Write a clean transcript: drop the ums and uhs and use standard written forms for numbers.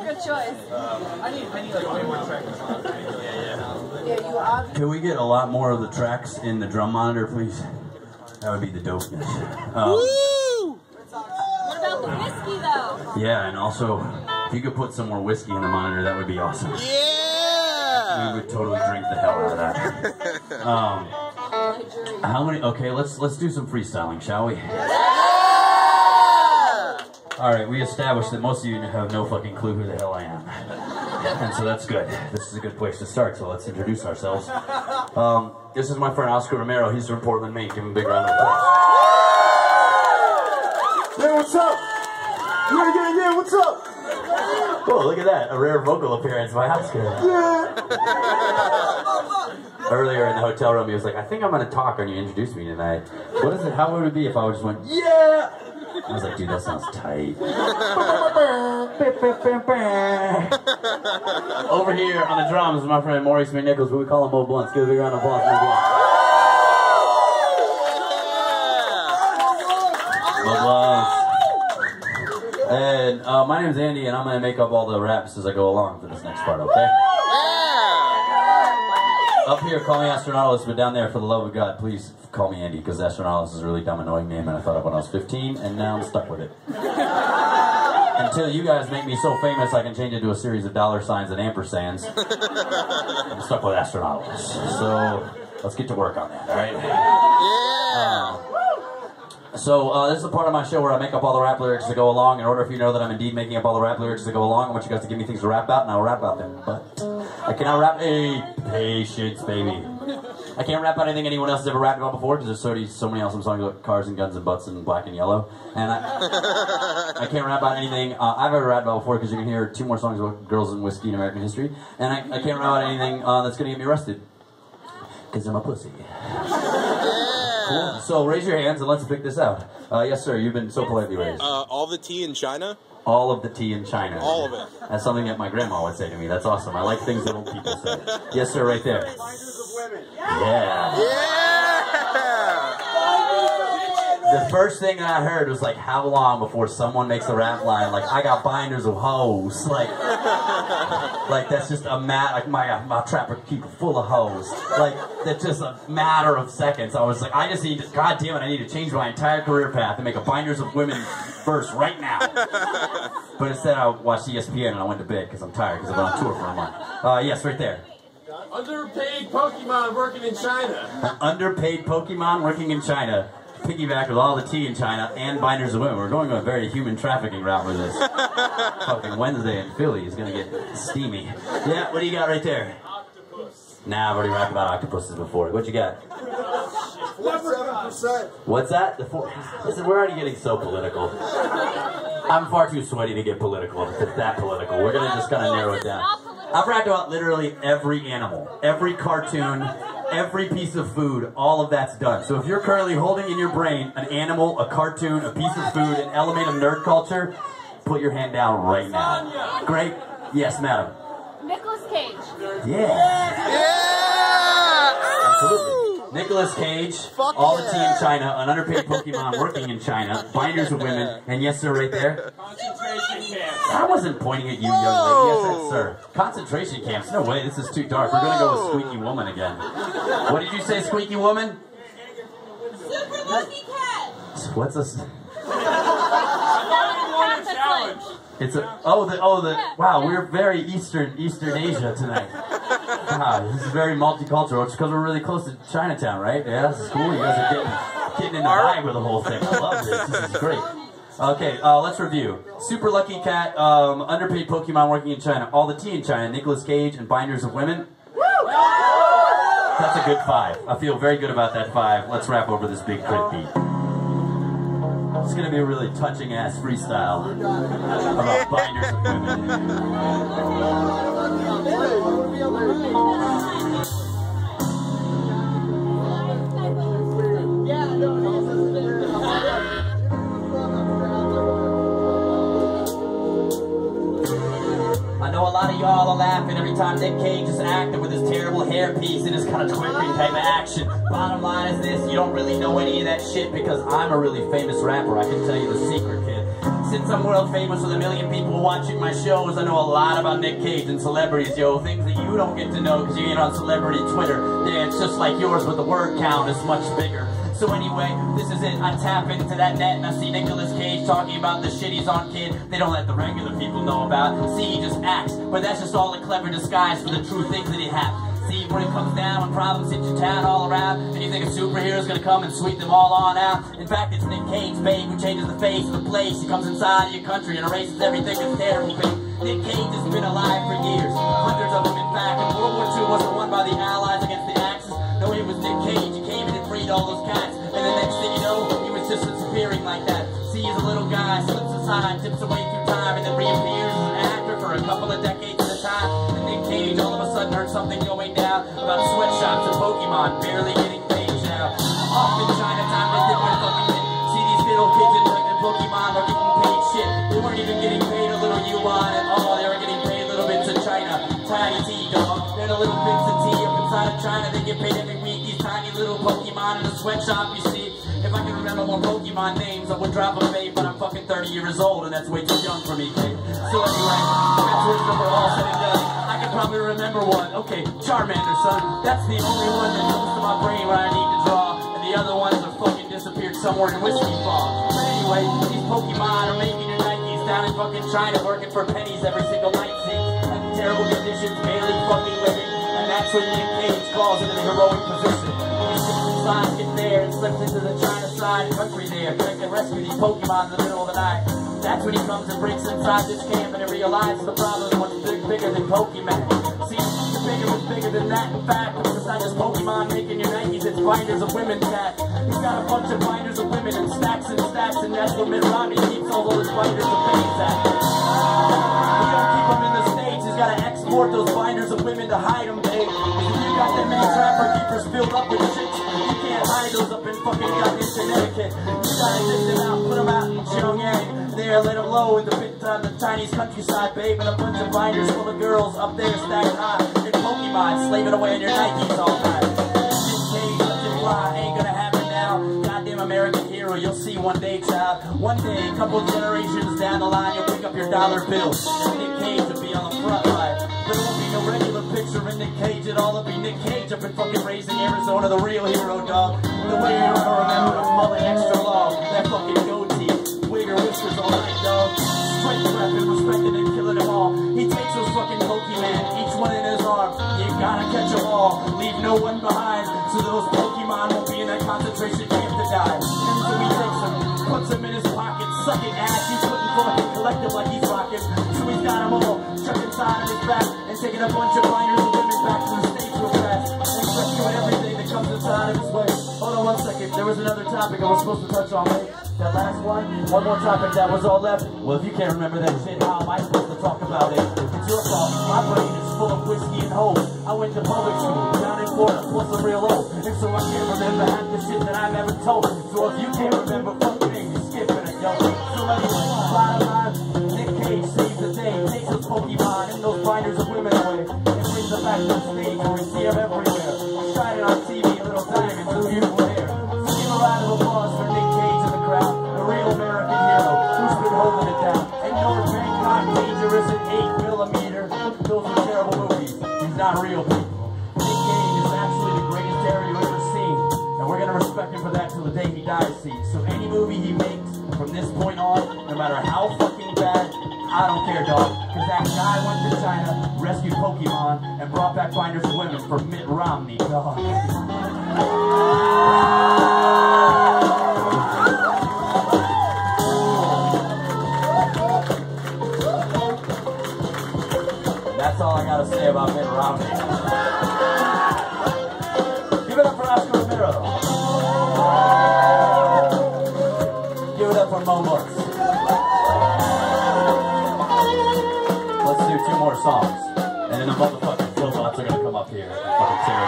Good choice. I need like way more tracks. Yeah, you obviously. Can we get a lot more of the tracks in the drum monitor, please? That would be the dopeness. What about the whiskey, though? Yeah, and also, if you could put some more whiskey in the monitor, that would be awesome. Yeah! We would totally drink the hell out of that. How many? Okay, let's do some freestyling, shall we? All right, we established that most of you have no fucking clue who the hell I am, and so that's good. This is a good place to start. So let's introduce ourselves. This is my friend Oscar Romero. He's from Portland, Maine. Give him a big round of applause. Yeah, what's up? Yeah, what's up? Oh, look at that. A rare vocal appearance by Oscar. Yeah. Earlier in the hotel room, he was like, I think I'm going to talk when you introduce me tonight. What is it? How would it be if I just went, yeah? I was like, dude, that sounds tight. Over here on the drums is my friend Maurice McNichols, but we call him Mo Blunts. Give a big round of applause for Mo Blunts. Mo Blunts. And my name's Andy, and I'm going to make up all the raps as I go along for this next part, okay? Up here, call me Astronautilus, but down there, for the love of God, please call me Andy, because Astronautilus is a really dumb, annoying name, and I thought of when I was 15, and now I'm stuck with it. Until you guys make me so famous, I can change it to a series of dollar signs and ampersands. I'm stuck with Astronautilus. So, let's get to work on that, alright? So, this is a part of my show where I make up all the rap lyrics to go along. In order for you to know that I'm indeed making up all the rap lyrics to go along, I want you guys to give me things to rap about, and I'll rap about them. But I cannot rap patience, baby. I can't rap about anything anyone else has ever rapped about before, because there's so many awesome songs about cars and guns and butts and black and yellow. And I can't rap about anything I've ever rapped about before, because you can hear 2 more songs about girls and whiskey in American history. And I can't rap about anything that's going to get me arrested, because I'm a pussy. Cool. So raise your hands and let's pick this out. Yes, sir. You've been so politely raised. All the tea in China? All of the tea in China. All of it. That's something that my grandma would say to me. That's awesome. I like things that old people say. Yes, sir. Right there. Yeah. The first thing that I heard was like, how long before someone makes a rap line like, I got binders of hoes. Like that's just a like my trapper keep full of hoes. Like that's just a matter of seconds. I was like, I just need to, God damn it, I need to change my entire career path and make a binders of women verse right now. But instead I watched ESPN and I went to bed because I'm tired because I've been on tour for a month. Yes, right there. Underpaid Pokemon working in China. An underpaid Pokemon working in China. Piggyback with all the tea in China and binders of women. We're going on a very human trafficking route with this. Fucking Wednesday in Philly is gonna get steamy. Yeah, what do you got right there? Octopus. Nah, I've already rapped about octopuses before. What you got? 7%. What's that? Listen, we're already getting so political. I'm far too sweaty to get political. If it's that political, we're gonna just kind of narrow it down. I've rapped about literally every animal, every cartoon, every piece of food, all of that's done. So if you're currently holding in your brain an animal, a cartoon, a piece of food, an element of nerd culture, put your hand down right now. Great? Yes, madam. Nicolas Cage. Yeah. Absolutely. Nicolas Cage, all the tea in China, an underpaid Pokemon working in China, binders of women, and yes, sir, right there. Concentration camps. I wasn't pointing at you, young lady. Yes, that's sir. Concentration camps. No way, this is too dark. We're gonna go with Squeaky Woman again. What did you say, Squeaky Woman? Super Lucky Cat. What's a... Challenge. It's a... Wow, we're very Eastern Asia tonight. Wow, this is very multicultural. It's because we're really close to Chinatown, right? Yeah, this is cool. You guys are getting in the vibe with the whole thing. I love this. This is great. Okay, let's review. Super Lucky Cat, underpaid Pokemon working in China, all the tea in China, Nicolas Cage, and binders of women. That's a good 5. I feel very good about that 5. Let's rap over this big crit beat. It's going to be a really touching ass freestyle about binders of women. I know a lot of y'all are laughing every time Nick Cage is acting with his terrible hairpiece and his kind of twerking type of action. Bottom line is this, you don't really know any of that shit because I'm a really famous rapper. I can tell you the secret, kid. Since I'm world famous with 1 million people watching my shows, I know a lot about Nick Cage and celebrities, yo. Things that you don't get to know because you ain't on celebrity Twitter. Yeah, it's just like yours, but the word count is much bigger. So anyway, this is it. I tap into that net and I see Nicolas Cage talking about the shit he's on, kid. They don't let the regular people know about. See, he just acts, but that's just all a clever disguise for the true things that he has. See, when it comes down, when problems hit your town all around, and you think a superhero's gonna come and sweep them all on out. In fact, it's Nick Cage, babe, who changes the face of the place. He comes inside of your country and erases everything that's terrible, babe. Nick Cage has been alive for years, hundreds of them in fact. And World War II wasn't won by the Allies against the Axis. No, it was Nick Cage. He came in and freed all those cats. And the next thing you know, he was just disappearing like that. See, he's a little guy, slips aside, tips away through time, and then reappears as an actor for a couple of decades at a time. And Nick Cage all of a sudden heard something going down about sweatshops and Pokemon barely getting paid now. Off in Chinatown, they did my fucking thing. See these little kids and Pokemon were getting paid shit. They weren't even getting paid a little yuan at all. They were getting paid little bits of China. Tiny tea, dog. Then a little bits of tea up inside of China. They get paid every week. These tiny little Pokemon in a sweatshop, you see. If I could remember more Pokemon names, I would drop a babe, but I'm fucking 30 years old, and that's way too young for me, kid. So anyway, that's where we're all said and done. I can probably remember one. Okay, Charmander, son. That's the only one that comes to my brain when I need to draw, and the other ones are fucking disappeared somewhere in whiskey fog. But anyway, these Pokemon are making your Nikes down in fucking China, working for pennies every single night, see? Under terrible conditions, barely fucking living, and that's when Nick Cage calls into the heroic position. Get there and slips into the China side country there, trying to rescue these Pokemon in the middle of the night. That's when he comes and breaks inside this camp and he realizes the problem is much bigger than Pokemon. See, the bigger is bigger than that. In fact, it's not just Pokemon making your Nikes, it's binders of women cat. He's got a bunch of binders of women and stacks, and that's where Mitt Romney keeps all those binders of pennies at. He don't keep them in the States, he's got to export those binders of women to hide them, babe. You got that many trapper keepers filled up with chicks. Hide those up in fucking goddamn Connecticut. You gotta dip them out, put them out in Pyongyang. There, let them low in the big time, the Chinese countryside, babe. And a bunch of binders full of girls up there stacked high. And Pokemon slaving away on your Nikes all night. Nick Cage, let it fly, ain't gonna happen now. Goddamn American hero, you'll see one day, child. One day, a couple generations down the line, you'll pick up your dollar bill. And Nick Cage will be on the front line. But it won't be no regular picture in Nick Cage at all. It'll be Nick Cage up in fucking Raising Arizona, the real hero, dog. The way you're gonna remember the mullet extra long, that fucking goatee, wig or whiskers all night, dog. Straight prepping, respecting and killing them all. He takes those fucking Pokemon, each one in his arm. You gotta catch them all, leave no one behind, so those Pokemon won't be in that concentration camp to die. And so he takes them, puts them in his pocket, sucking ass. He's putting fucking collective like he's rocking. So he's got them all, chucked inside of his back, and taking a bunch of binders of women back to the States real fast. And rescuing everything that comes inside of his way. Hold on one second, there was another topic I was supposed to touch on, mate. That last one more topic that was all left. Well, if you can't remember that shit, how am I supposed to talk about it? It's your fault, my brain is full of whiskey and hope. I went to public school, down in Florida, plus a real old. And so I can't remember half the shit that I never told. So if you can't remember, fuck me, you're skipping it, yo. So anyway, bottom line, Nick Cage saves the day, takes those Pokemon and those binders of women away, and brings them back to the stage where we see them everywhere. Shining on TV, little diamonds and beautiful hair. Give a round of applause for Nick Cage in the crowd, a real American hero who's been holding it down. And North Bangkok Dangerous at 8mm, those are terrible movies. He's not real people. Nick Cage is actually the greatest terror you've ever seen, and we're gonna respect him for that till the day he dies, see. So any movie he makes from this point on, no matter how fucking bad, I don't care, dog. Cause that guy went to China, rescued Pokemon, and brought back binders of women for Mitt Romney, dog. That's all I gotta say about Mitt Romney. Give it up for Oscar Romero. Give it up for Mo Marks. Let's do 2 more songs. And then the motherfucking Philbots are gonna come up here and fucking sing it.